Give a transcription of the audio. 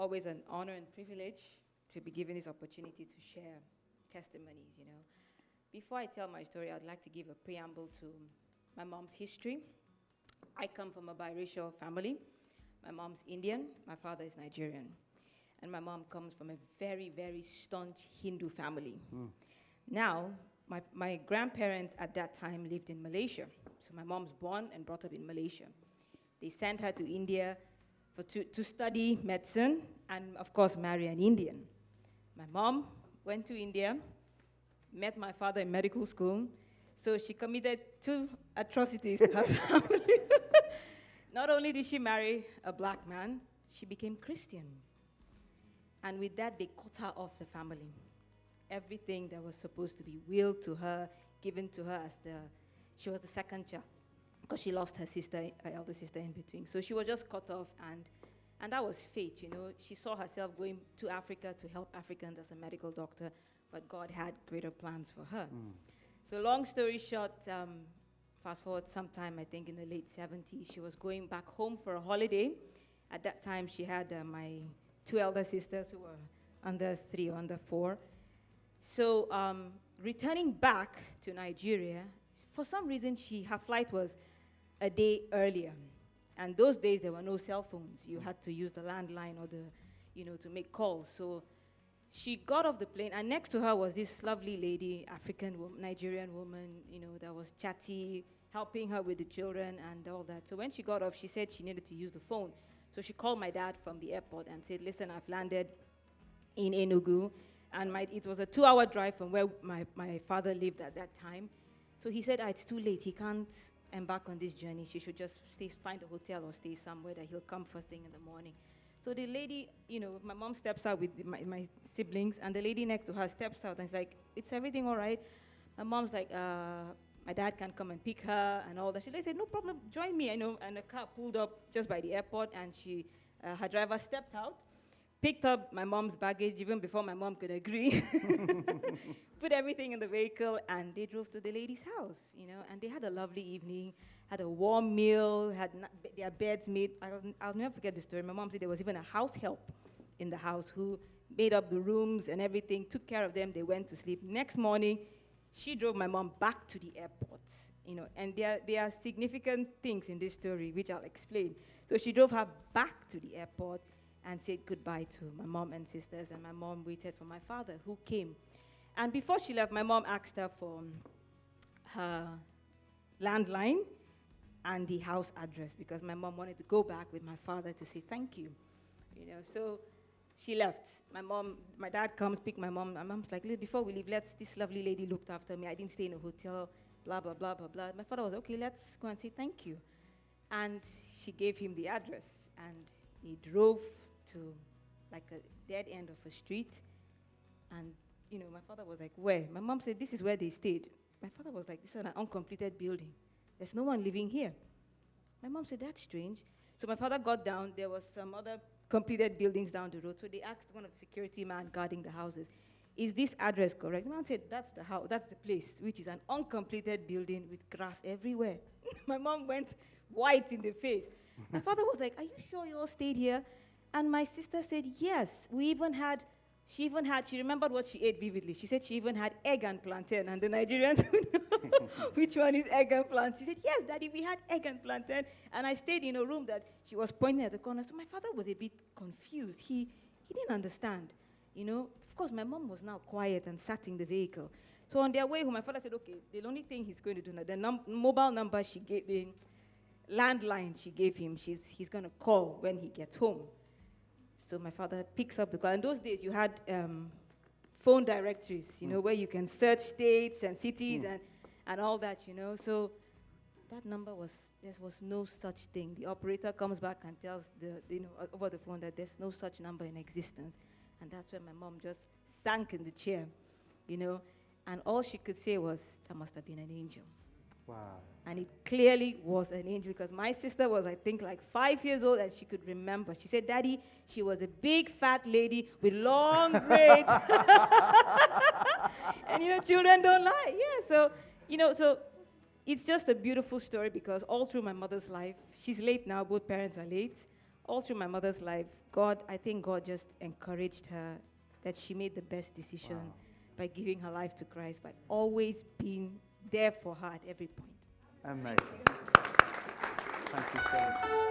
always an honor and privilege to be given this opportunity to share testimonies, Before I tell my story, I'd like to give a preamble to my mom's history. I come from a biracial family. My mom's Indian, my father is Nigerian. And my mom comes from a very, very staunch Hindu family. Now, my grandparents at that time lived in Malaysia. So my mom's born and brought up in Malaysia. They sent her to India to study medicine and, of course, marry an Indian. My mom went to India, met my father in medical school, so she committed 2 atrocities to her family. Not only did she marry a black man, she became Christian. And with that, they cut her off the family. Everything that was supposed to be willed to her, given to her she was the second child, because she lost her elder sister in between. So she was just cut off, and that was fate, She saw herself going to Africa to help Africans as a medical doctor, but God had greater plans for her. So long story short, fast forward sometime, I think in the late 70s, she was going back home for a holiday. At that time, she had my 2 elder sisters who were under 3 or under 4. So returning back to Nigeria, for some reason, her flight was a day earlier. And those days, there were no cell phones. You had to use the landline or to make calls. So she got off the plane, and next to her was this lovely lady, Nigerian woman, that was chatty, helping her with the children and all that. So when she got off, she said she needed to use the phone. So she called my dad from the airport and said, listen, I've landed in Enugu, and it was a 2-hour drive from where my father lived at that time. So he said, it's too late. He can't embark on this journey. She should just find a hotel or stay somewhere that he'll come first thing in the morning. So the lady, my mom steps out with my siblings, and the lady next to her steps out and is like, is everything all right? My mom's like, my dad can come and pick her and all that. They said, no problem, join me, And the car pulled up just by the airport, and her driver stepped out, picked up my mom's baggage even before my mom could agree, put everything in the vehicle, and they drove to the lady's house, And they had a lovely evening, had a warm meal, had their beds made. I'll never forget the story. My mom said there was even a house help in the house who made up the rooms and everything, took care of them. They went to sleep. Next morning, she drove my mom back to the airport, And there are significant things in this story, which I'll explain. So she drove her back to the airport and said goodbye to my mom and sisters, and my mom waited for my father, who came. And before she left, my mom asked her for her landline and the house address, because my mom wanted to go back with my father to say thank you. So she left. My dad comes, pick my mom. My mom's like, before we leave, this lovely lady looked after me. I didn't stay in a hotel, blah, blah, blah, blah, blah. My father was, okay, let's go and say thank you. And she gave him the address, and he drove to like a dead end of a street. And, my father was like, where? My mom said, this is where they stayed. My father was like, this is an uncompleted building. There's no one living here. My mom said, that's strange. So my father got down. There was some other completed buildings down the road. So they asked one of the security men guarding the houses, is this address correct? The man said, that's the house, that's the place, which is an uncompleted building with grass everywhere. My mom went white in the face. My father was like, are you sure you all stayed here? And my sister said, yes. She remembered what she ate vividly. She said she even had egg and plantain, and the Nigerians would know which one is egg and plantain. She said, yes, Daddy, we had egg and plantain, and I stayed in a room that she was pointing at the corner. So my father was a bit confused. He didn't understand, Of course, my mom was now quiet and sat in the vehicle. So on their way home, my father said, okay, the only thing he's going to do now, the mobile number she gave him, landline she gave him, he's going to call when he gets home. So my father picks up the call. In those days, you had phone directories, where you can search states and cities and all that, So that number there was no such thing. The operator comes back and tells over the phone that there's no such number in existence. And that's when my mom just sank in the chair, And all she could say was, that must have been an angel. Wow. And it clearly was an angel, because my sister was, I think, like 5 years old, and she could remember. She said, Daddy, she was a big, fat lady with long braids. And, children don't lie. Yeah, so it's just a beautiful story, because all through my mother's life, she's late now, both parents are late. all through my mother's life, I think God just encouraged her that she made the best decision by giving her life to Christ, by always being there for her at every point. Amazing. Thank you so much.